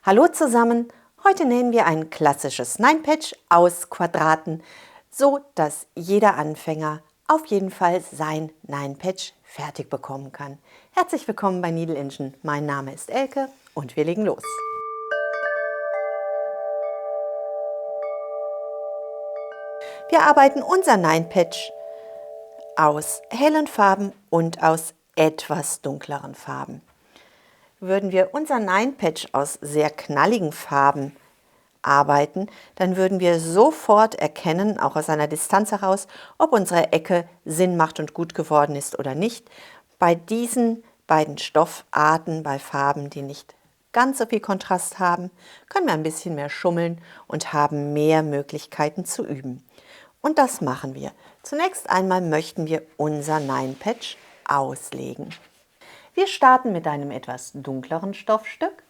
Hallo zusammen, heute nähen wir ein klassisches Nine-Patch aus Quadraten, so dass jeder Anfänger auf jeden Fall sein Nine-Patch fertig bekommen kann. Herzlich willkommen bei Needle Engine, mein Name ist Elke und wir legen los. Wir arbeiten unser Nine-Patch aus hellen Farben und aus etwas dunkleren Farben. Würden wir unser Nine-Patch aus sehr knalligen Farben arbeiten, dann würden wir sofort erkennen, auch aus einer Distanz heraus, ob unsere Ecke Sinn macht und gut geworden ist oder nicht. Bei diesen beiden Stoffarten, bei Farben, die nicht ganz so viel Kontrast haben, können wir ein bisschen mehr schummeln und haben mehr Möglichkeiten zu üben. Und das machen wir. Zunächst einmal möchten wir unser Nine-Patch auslegen. Wir starten mit einem etwas dunkleren Stoffstück.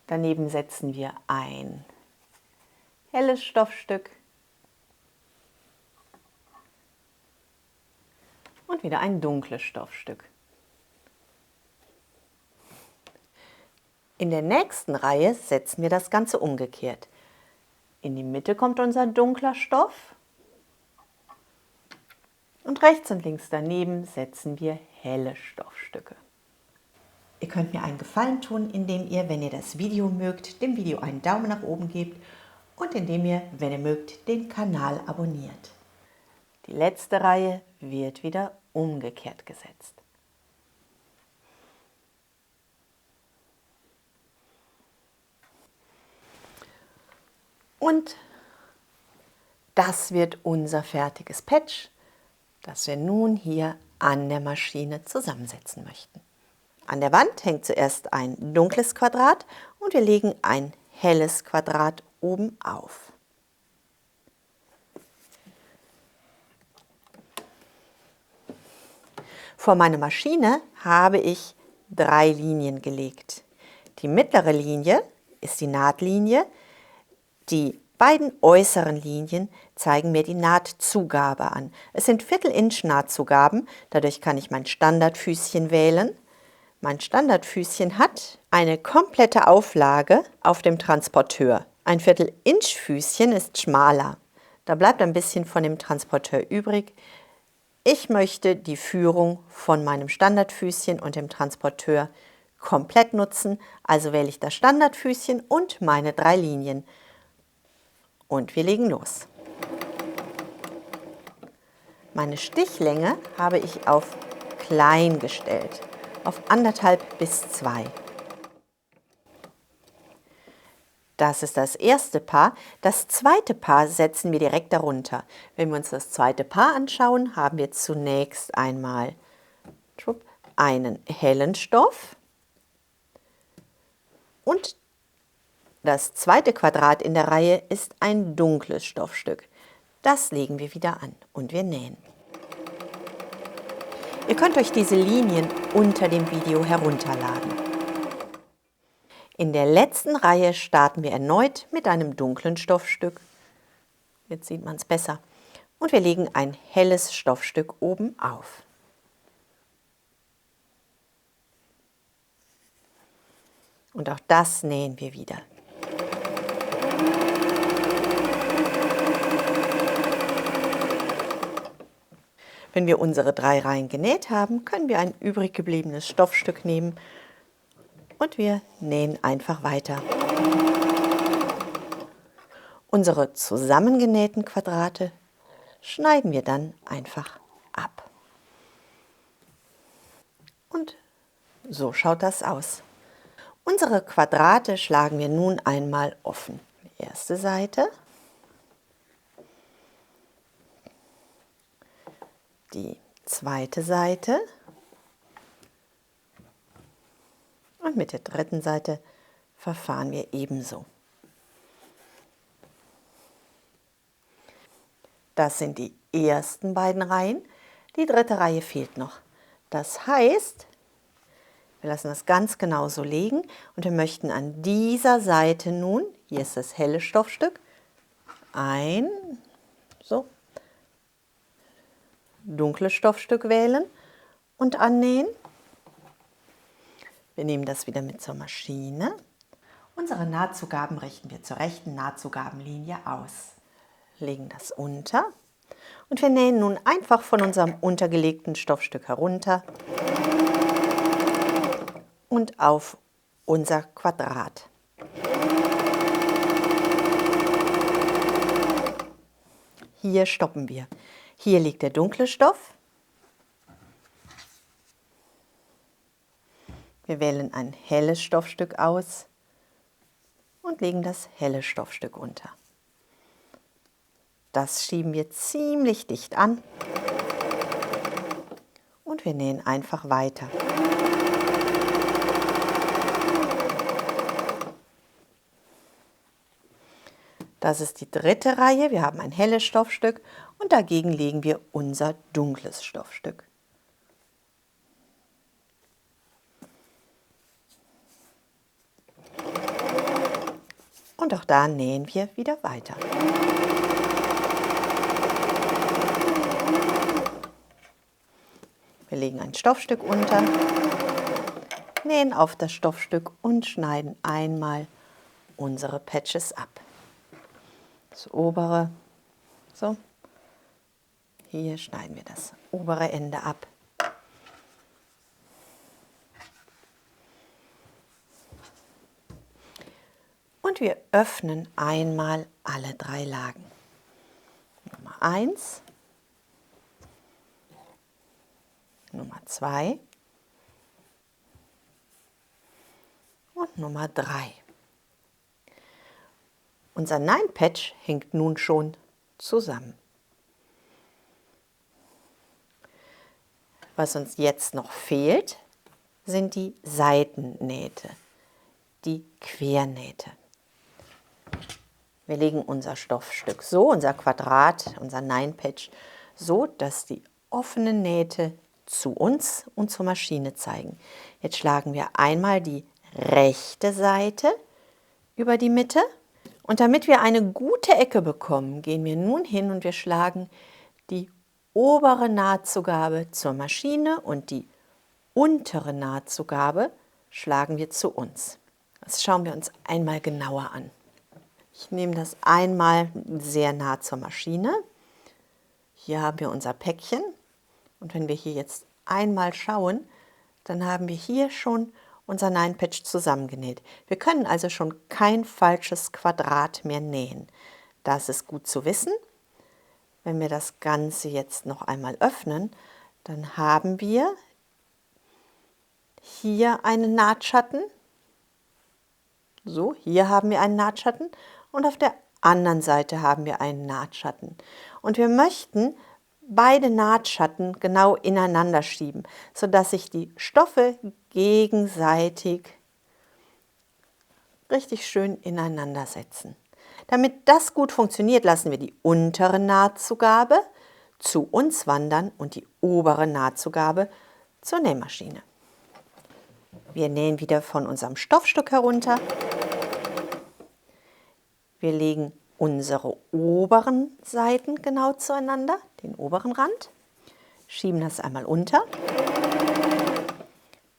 Daneben setzen wir ein helles Stoffstück und wieder ein dunkles Stoffstück. In der nächsten Reihe setzen wir das Ganze umgekehrt. In die Mitte kommt unser dunkler Stoff und rechts und links daneben setzen wir helle Stoffstücke. Ihr könnt mir einen Gefallen tun, indem ihr, wenn ihr das Video mögt, dem Video einen Daumen nach oben gebt und indem ihr, wenn ihr mögt, den Kanal abonniert. Die letzte Reihe wird wieder umgekehrt gesetzt. Und das wird unser fertiges Patch, das wir nun hier an der Maschine zusammensetzen möchten. An der Wand hängt zuerst ein dunkles Quadrat und wir legen ein helles Quadrat oben auf. Vor meine Maschine habe ich 3 Linien gelegt. Die mittlere Linie ist die Nahtlinie. Die beiden äußeren Linien zeigen mir die Nahtzugabe an. Es sind Viertel-Inch Nahtzugaben, dadurch kann ich mein Standardfüßchen wählen. Mein Standardfüßchen hat eine komplette Auflage auf dem Transporteur. Ein Viertel-Inch Füßchen ist schmaler. Da bleibt ein bisschen von dem Transporteur übrig. Ich möchte die Führung von meinem Standardfüßchen und dem Transporteur komplett nutzen, also wähle ich das Standardfüßchen und meine 3 Linien. Und wir legen los. Meine Stichlänge habe ich auf klein gestellt, auf 1,5 bis 2. Das ist das erste Paar. Das zweite Paar setzen wir direkt darunter. Wenn wir uns das zweite Paar anschauen, haben wir zunächst einmal einen hellen Stoff und das zweite Quadrat in der Reihe ist ein dunkles Stoffstück. Das legen wir wieder an und wir nähen. Ihr könnt euch diese Linien unter dem Video herunterladen. In der letzten Reihe starten wir erneut mit einem dunklen Stoffstück. Jetzt sieht man es besser. Und wir legen ein helles Stoffstück oben auf. Und auch das nähen wir wieder. Wenn wir unsere 3 Reihen genäht haben, können wir ein übrig gebliebenes Stoffstück nehmen und wir nähen einfach weiter. Unsere zusammengenähten Quadrate schneiden wir dann einfach ab. Und so schaut das aus. Unsere Quadrate schlagen wir nun einmal offen. Die erste Seite, die zweite Seite und mit der dritten Seite verfahren wir ebenso. Das sind die ersten beiden Reihen. Die dritte Reihe fehlt noch. Das heißt, wir lassen das ganz genau so liegen und wir möchten an dieser Seite nun, hier ist das helle Stoffstück, ein dunkles Stoffstück wählen und annähen. Wir nehmen das wieder mit zur Maschine. Unsere Nahtzugaben richten wir zur rechten Nahtzugabenlinie aus. Legen das unter und wir nähen nun einfach von unserem untergelegten Stoffstück herunter und auf unser Quadrat. Hier stoppen wir. Hier liegt der dunkle Stoff. Wir wählen ein helles Stoffstück aus und legen das helle Stoffstück unter. Das schieben wir ziemlich dicht an und wir nähen einfach weiter. Das ist die dritte Reihe. Wir haben ein helles Stoffstück und dagegen legen wir unser dunkles Stoffstück. Und auch da nähen wir wieder weiter. Wir legen ein Stoffstück unter, nähen auf das Stoffstück und schneiden einmal unsere Patches ab. Das obere, so, hier schneiden wir das obere Ende ab. Und wir öffnen einmal alle 3 Lagen. Nummer 1, Nummer 2 und Nummer 3. Unser Nine-Patch hängt nun schon zusammen. Was uns jetzt noch fehlt, sind die Seitennähte, die Quernähte. Wir legen unser Stoffstück so, unser Quadrat, unser Nine-Patch, so, dass die offenen Nähte zu uns und zur Maschine zeigen. Jetzt schlagen wir einmal die rechte Seite über die Mitte. Und damit wir eine gute Ecke bekommen, gehen wir nun hin und wir schlagen die obere Nahtzugabe zur Maschine und die untere Nahtzugabe schlagen wir zu uns. Das schauen wir uns einmal genauer an. Ich nehme das einmal sehr nah zur Maschine. Hier haben wir unser Päckchen und wenn wir hier jetzt einmal schauen, dann haben wir hier schon unser Nine-Patch zusammengenäht. Wir können also schon kein falsches Quadrat mehr nähen. Das ist gut zu wissen. Wenn wir das Ganze jetzt noch einmal öffnen, dann haben wir hier einen Nahtschatten. So, hier haben wir einen Nahtschatten und auf der anderen Seite haben wir einen Nahtschatten. Und wir möchten beide Nahtschatten genau ineinander schieben, sodass sich die Stoffe gegenseitig richtig schön ineinander setzen. Damit das gut funktioniert, lassen wir die untere Nahtzugabe zu uns wandern und die obere Nahtzugabe zur Nähmaschine. Wir nähen wieder von unserem Stoffstück herunter. Wir legen unsere oberen Seiten genau zueinander, den oberen Rand, schieben das einmal unter,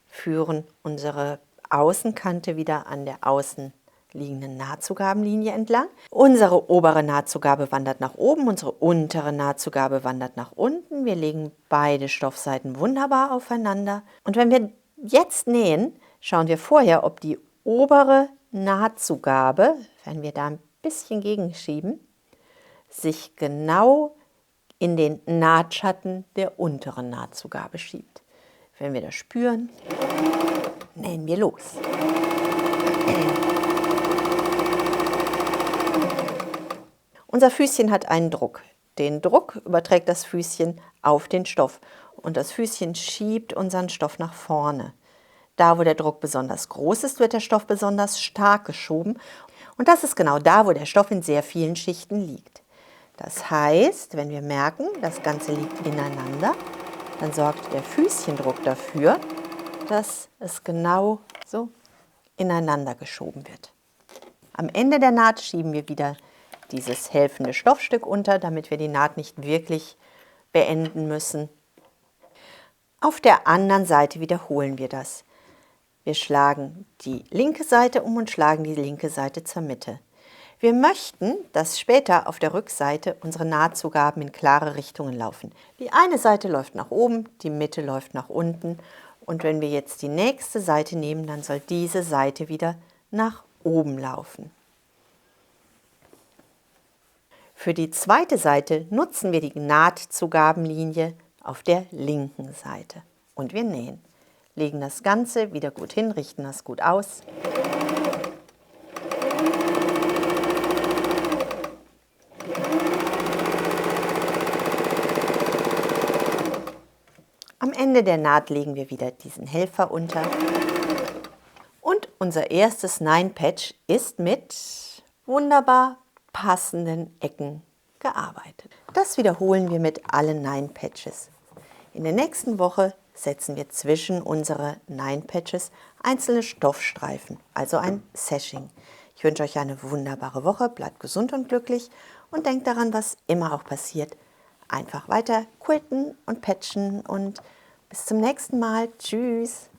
führen unsere Außenkante wieder an der außen liegenden Nahtzugabenlinie entlang. Unsere obere Nahtzugabe wandert nach oben, unsere untere Nahtzugabe wandert nach unten. Wir legen beide Stoffseiten wunderbar aufeinander. Und wenn wir jetzt nähen, schauen wir vorher, ob die obere Nahtzugabe, wenn wir da ein bisschen gegenschieben, sich genau in den Nahtschatten der unteren Nahtzugabe schiebt. Wenn wir das spüren, nähen wir los. Unser Füßchen hat einen Druck. Den Druck überträgt das Füßchen auf den Stoff und das Füßchen schiebt unseren Stoff nach vorne. Da, wo der Druck besonders groß ist, wird der Stoff besonders stark geschoben. Und das ist genau da, wo der Stoff in sehr vielen Schichten liegt. Das heißt, wenn wir merken, das Ganze liegt ineinander, dann sorgt der Füßchendruck dafür, dass es genau so ineinander geschoben wird. Am Ende der Naht schieben wir wieder dieses helfende Stoffstück unter, damit wir die Naht nicht wirklich beenden müssen. Auf der anderen Seite wiederholen wir das. Wir schlagen die linke Seite um und schlagen die linke Seite zur Mitte. Wir möchten, dass später auf der Rückseite unsere Nahtzugaben in klare Richtungen laufen. Die eine Seite läuft nach oben, die Mitte läuft nach unten. Und wenn wir jetzt die nächste Seite nehmen, dann soll diese Seite wieder nach oben laufen. Für die zweite Seite nutzen wir die Nahtzugabenlinie auf der linken Seite. Und wir nähen. Legen das Ganze wieder gut hin, richten das gut aus. Am Ende der Naht legen wir wieder diesen Helfer unter. Und unser erstes Nine-Patch ist mit wunderbar passenden Ecken gearbeitet. Das wiederholen wir mit allen Nine-Patches. In der nächsten Woche setzen wir zwischen unsere Nine-Patches einzelne Stoffstreifen, also ein Sashing. Ich wünsche euch eine wunderbare Woche, bleibt gesund und glücklich und denkt daran, was immer auch passiert. Einfach weiter quilten und patchen und bis zum nächsten Mal. Tschüss!